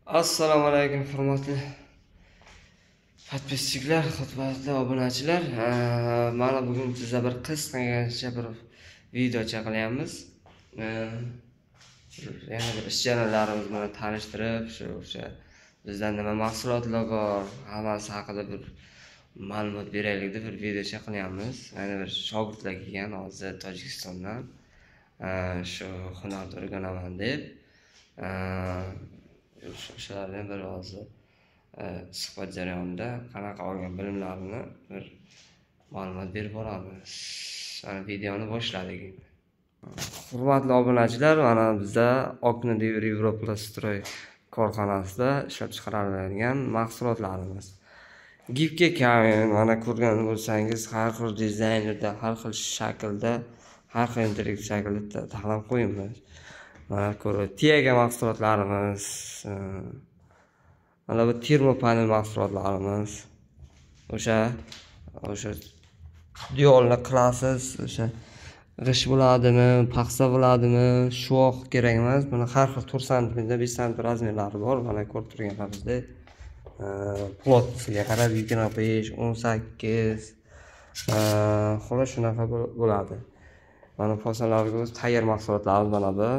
Assalomu alaykum hurmatli podpisчиклар, hurmatli obunachilar. Mana bugun sizga bir qisqacha bir video qilyapmiz. Yana bir ish jaralarimiz bilan tanishtirib, o'sha bizdan nima mahsulotlar bor, hammasi haqida bir ma'lumot beraylik deb bir video qilyapmiz. Yana bir shogirdlar kelgan hozir Tojikistondan. Shu hunarni o'rganaman deb. Shulardan bir hozir suhbat jarayonida qanaqa olgan bilimlarini bir ma'lumot berib boramiz. Mana videoni boshladik. Hurmatli obunachilar, mana bizda Okna Yevroplastroy korxonasida ishlab chiqariladigan mahsulotlarimiz. Gipka kamin, mana ko'rgan bo'lsangiz, har xil dizaynda, har xil shaklda, har xil interaktiv shaklda taxlab qo'yamiz. Mana ko'rib, tiyaga mahsulotlarimiz, mana bu termopanel mahsulotlarimiz. O'sha diolni qilasiz, o'sha g'ish bo'ladimi, paxsa bo'ladimi, sho'x kerak emas. Buni har xil 4 sm, 5 sm razmerlari bor. Mana ko'rib turganlaringizdek, plotnosiga qarab 25, 18, xolos shunaqa bo'ladi. Mana posalarimiz tayyor mahsulotlarimiz mana bu.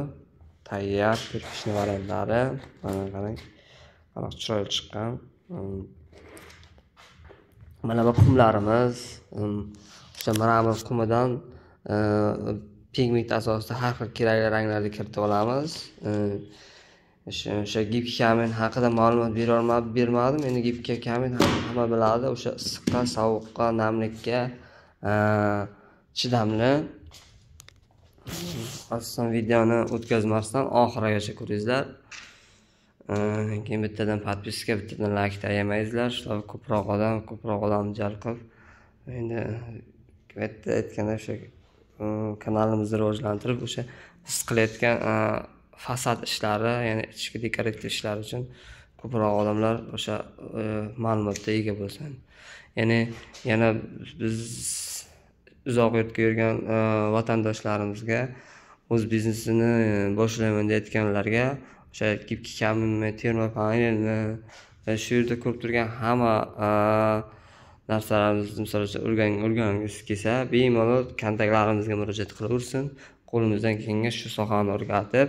Tayyor kirpishni variantlari. Mana qarang. Qanaqa chiroyli chiqqan. Mana bu qumlarimiz, o'sha mramor qumidan pigment asosida har xil kerakli ranglarni kiritib olamiz. O'sha gipka kamin haqida ma'lumot bermadim. Endi gipka kamin hamma biladi. O'sha issiqqa, sovuqqa, namlikka chidamli. Aslan videoni o'tkazmasdan oxirigacha ko'ringizlar. Keyin bittadan podpiska, bittadan like ayamaysizlar. Shular ko'proq odam jalb qilib, endi bitta aytganda o'sha kanalimizni rivojlantirib, o'sha his qilayotgan fasad ishlari, ya'ni ichki dekorativ ishlar uchun ko'proq odamlar o'sha ma'lumotga ega bo'lsin. Ya'ni yana biz uzoq yurtga yurgan vatandoshlarimizga, o'z biznesini boshlayman deyotganlarga o'sha gipka kaminmi, termopanelmi, shu yerda ko'rib turgan hamma narsalarimizni misol uchun o'rgangingiz kelsa, bemalol kontaktlarimizga murojaat qilaversin. Qo'limizdan kelganga shu sohani o'rgatib,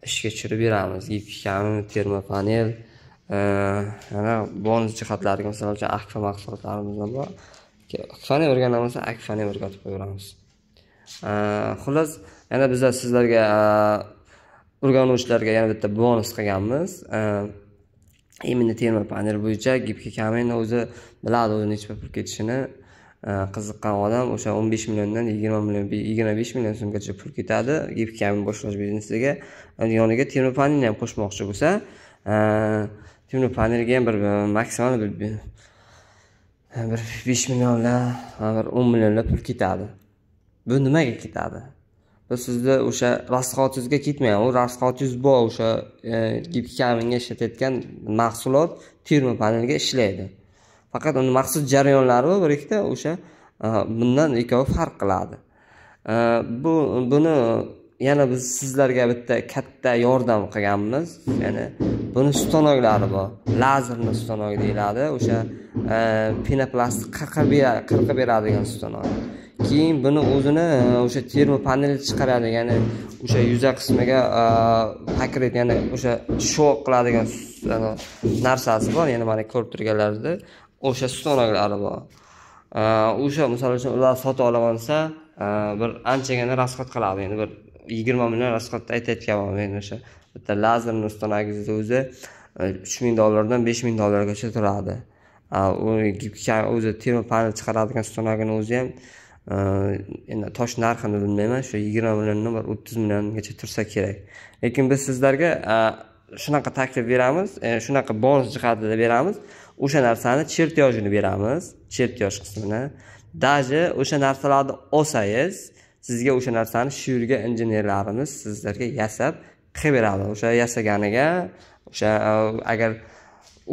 ishga tushirib beramiz. Gipka kamin, termopanel, yana bonus jihatlariga misol uchun akfa mahsulotlarimiz bor. Akfani o'rganamasa, akfani o'rgatib qo'yamiz. Xullas, yana biz sizlarga o'rganuvchilarga yana bitta bonus qilganmiz. Endi termopanel bo'yicha gipka kamin o'zi biladi, o'zi necha pul ketishini. Qiziqqan odam o'sha 15 milliondan 20 million, 25 million so'mgacha pul ketadi gipka kamin boshlash biznesiga. Yoniga termopanelni ham qo'shmoqchi bo'lsa, termopanelga ham bir maksimal bir 5 millionlar, bir 10 millionlar pul ketadi. Bu nimaga ketadi? Bu sizda o'sha rasxotingizga ketmaydi. U rasxotingiz bor, o'sha gipka kaminga ishlatayotgan mahsulot termopanelga ishlaydi. Faqat uni maxsus jarayonlari bor, bir ikkita o'sha bundan ikkovi farq qiladi. Buni yana biz sizlarga bitta katta yordam qilganmiz. Ya'ni buni stonoklari bor. Lazerli stonok deyiladi. O'sha penoplast qirqib beradigan stonok. Keyin buni o'zini o'sha termopanel chiqaradi, ya'ni o'sha yuza qismiga pakret, ya'ni o'sha sho'q qiladigan narsasi bor. Ya'ni mana ko'rib turganlaringizdek, o'sha stonoklari bor. O'sha misol uchun ular sotib olamansa, bir anchagina rasxod qiladi. Endi bir 20 million rasxodda aytayotganim, endi o'sha bitta lazerli stonogingizni o'zi $3000 dan $5000 turadi. U gipka o'zi termopanel chiqaradigan stonogini o'zi ham endi tosh narxini bilmayman, shu 20 milliondan bir 30 milliongacha tursa kerak. Lekin biz sizlarga shunaqa taklif beramiz, shunaqa bonus jihatida beramiz. O'sha narsani chertyojini beramiz, chertyoj qismini. Daji o'sha narsalarni olsangiz, sizga o'sha narsani shu yerga injenerlarimiz sizlarga yasab qilib beradi. O'sha yasaganiga, o'sha agar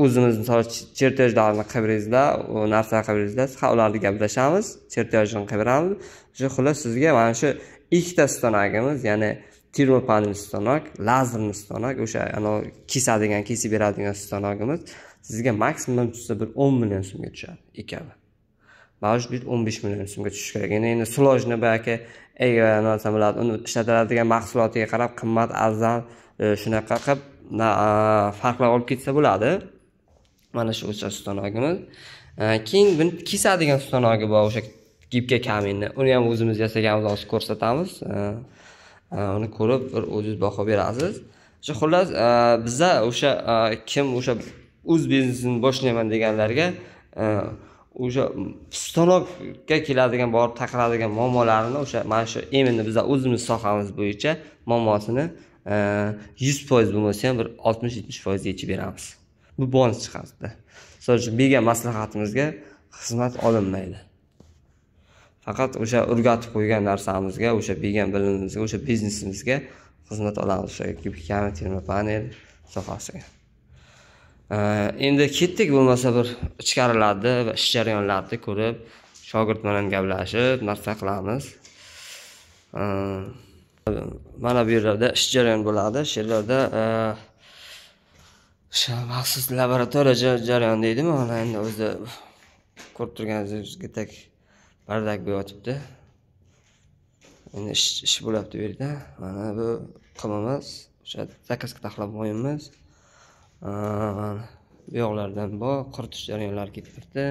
o'zimiz misol chertyojlarni qilib beringizlar, u narsa qilib beringizlar, ularni gaplashamiz, chertyojini qilib beramiz. Shu xullas sizga mana shu ikkita stonagimiz, ya'ni termopanel stanok, lazerli stanok, o'sha kesib beradigan stanogimiz sizga maksimum tushsa bir 10 million so'mga tushadi ikkovi. Mana shu 15 million so'mga tushishi kerak. Endi slojni balki nima bo'ladi, uni ishlatiladigan mahsulotiga qarab qimmat, arzon shunaqa qilib farqlar olib ketsa bo'ladi. Mana shu o'sha stanogimiz. Keyin buni kesadigan stanogi bor, o'sha gibka kaminni. Uni ham o'zimiz yasaganmiz, hozir ko'rsatamiz. Uni ko'rib bir o'zingiz baho berasiz. Shu xullas bizda o'sha kim o'sha o'z biznesini boshlayman deganlarga o'sha stanokga keladigan, borib taqiladigan muammolarini o'sha mana shu endi bizda o'zimiz sohamiz bo'yicha muammosini 100% bo'lmasa ham bir 60-70% yechib beramiz. Bu bonus chiqadi. Misol uchun bergan maslahatimizga xizmat olinmaydi. Faqat o'sha o'rgatib qo'ygan narsamizga, o'sha bergan bilimimizga, o'sha biznesimizga xizmat olamiz, o'sha gibka termopanel sohasiga. Endi ketdik, bo'lmasa bir ichkarilarni va ish jarayonlarini ko'rib, shogird bilan gaplashib, narsa qilamiz. Mana bu yerlarda ish jarayon bo'ladi. Shu yerlarda o'sha maxsus laboratoriya jarayon deydimi? Mana endi o'zi ko'rib turganingizdek bardak bo'yotibdi. Endi ish bo'lyapti bu yerda. Mana bu qimimiz, o'sha zakazga taxlab moyimiz. Bu yoqlardan bor quritish jarayonlari ketyapti.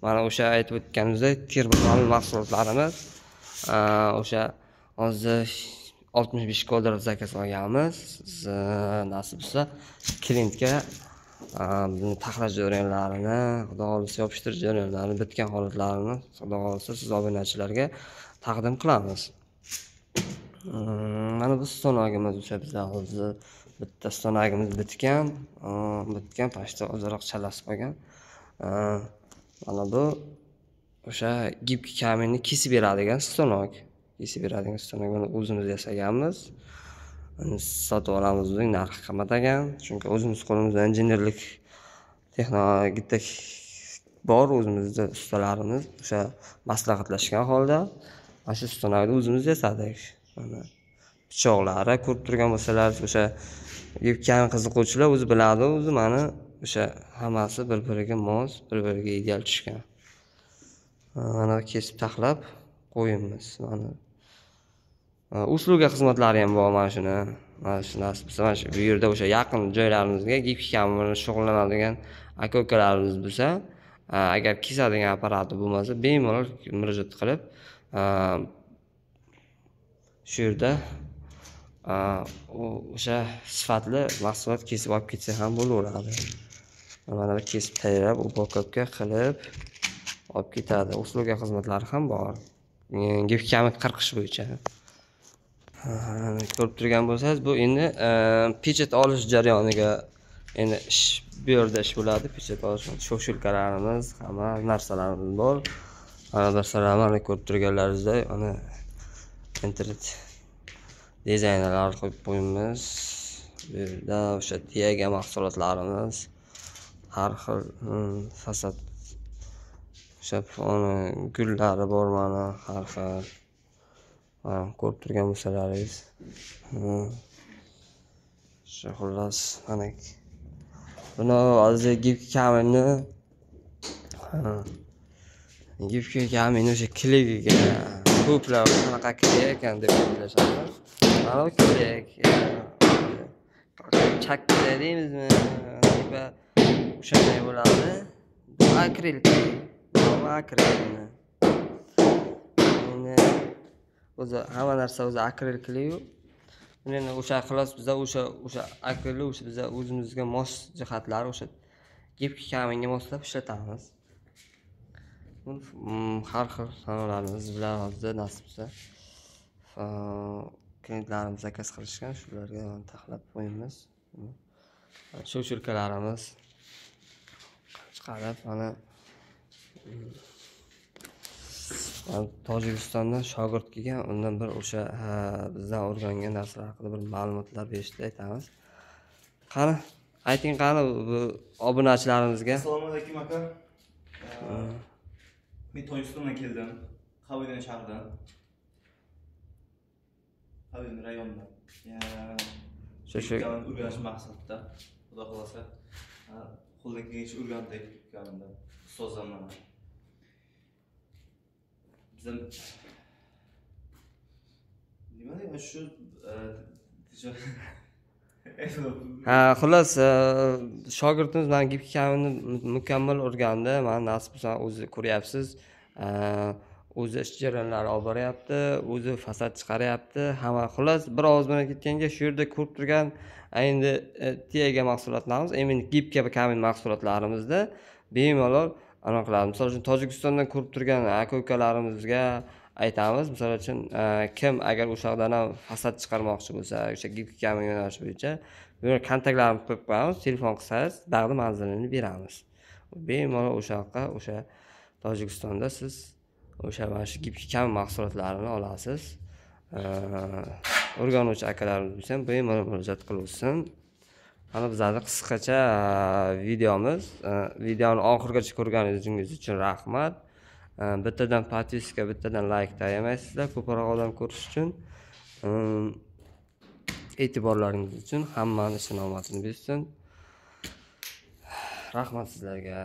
Mana o'sha aytib o'tganimizdek termopanel mahsulotlarimiz. O'sha hozir 65 kvadrat zakaz olganmiz. Nasib bo'lsa klientga buni taxlash jarayonlarini, xudo xolisa yopishtirish jarayonlarini, bitgan holatlarini xudo xolisa siz obunachilarga taqdim qilamiz. Mana bu stanogimiz o'sha bizda hozir bitta stanogimiz bitgan, pashta ozroq chalasi qolgan. Mana bu o'sha gibka kaminni kesib beradigan stanok. Buni o'zimiz yasaganmiz. Uni sotib olamiz, o'zining narxi qimmat ekan. Chunki o'zimiz qo'limizda injenerlik texnologik bor, o'zimizda ustalarimiz o'sha maslahatlashgan holda mana shu stanokni o'zimiz yasadik. Mana pichoqlari ko'rib turgan bo'lsalar, o'sha gibkaning qiziquvchilar o'zi biladi, o'zi mana o'sha hammasi bir-biriga mos, bir-biriga ideal tushgan. Mana kesib taxlab qo'yimiz. Mana usluga xizmatlari ham bor mana shuni. Mana shu nasib bo'lsa, mana shu bu yerda o'sha yaqin joylarimizga gibka bilan shug'ullanadigan aka-ukalarimiz bo'lsa, agar kesadigan apparati bo'lmasa, bemalol murojaat qilib shu yerda o'sha sifatli mahsulot kesib olib ketsa ham bo'laveradi. Mana bu kesib tayyorlab, upakopka qilib olib ketadi. Usluga xizmatlari ham bor. Gibkani qirqish bo'yicha. Ko'rib turgan bo'lsangiz, bu endi pechet olish jarayoniga endi bu yerda ish bo'ladi. Pechet olish, shoshilkalarimiz, hamma narsalarimiz bor. Mana narsalarni ko'rib turganlaringizdek, ana internet dizaynerlar qo'yib qo'yamiz. Bu yerda o'sha diaga mahsulotlarimiz, har xil fasad o'sha gullari bor, mana har xil. Ko'rib turgan bo'lsalaringiz. Shu xullas mana buni hozir gibka kaminni o'sha kligiga ko'plar qanaqa klik ekan deb o'ylashadi. Mana bu klik chakka deymizmi? O'shanday bo'ladi. Bu akril klik. Bu akril. O'zi hamma narsa o'zi akril kliyu. Buni endi o'sha xolos bizda o'sha akrilni o'sha bizda o'zimizga mos jihatlari o'sha gibka kaminga moslab ishlatamiz. Har xil sanolarimiz bilan hozir nasib bo'lsa klientlarimiz zakaz qilishgan, shularga taxlab qo'yamiz. Shu shirkalarimiz chiqarib mana Tojikistondan shogird kelgan, undan bir o'sha bizdan o'rgangan narsalar haqida bir ma'lumotlar berishni aytamiz. Qani, ayting qani bu obunachilarimizga. Assalomu alaykum aka. Men Tojikistondan keldim. Qaboydan shahridan. Habib rayondan. Shu O'rganish maqsadida, xudo xolasa, qo'ldan kelgancha o'rgandik ukamda. Ustozim mana. Bizim nima degan shu xullas shogirdimiz mana gipka kamerani mukammal o'rgandi. Mana nasib bo'lsa o'zi ko'ryapsiz. O'zi ish jarayonlari olib boryapti, o'zi fasad chiqaryapti. Hamma xullas bir ovoz bilan ketganga shu yerda ko'rib turgan endi Tiaga mahsulotlarimiz, endi gipka kamin mahsulotlarimizda bemalol anaqa qilamiz. Misol uchun Tojikistondan ko'rib turgan aka-ukalarimizga aytamiz. Misol uchun kim agar o'sha yoqdan ham fasad chiqarmoqchi bo'lsa, o'sha gipka kamin yo'nalishi bo'yicha bu kontaktlarni qo'yib qo'yamiz, telefon qilsangiz, dag'di manzilini beramiz. Bemalol o'sha yoqqa, o'sha Tojikistonda siz o'sha mana shu gipka kamin mahsulotlarini olasiz. O'rganuvchi akalarimiz bo'lsa ham bemalol murojaat qilsin. Mana bizning qisqacha videomiz. Videoni oxirigacha ko'rganingiz uchun rahmat. Bittadan podpiska, bittadan like tayamaysizlar, ko'proq odam ko'rish uchun. E'tiborlaringiz uchun hammani sinomatini bersin. Rahmat sizlarga.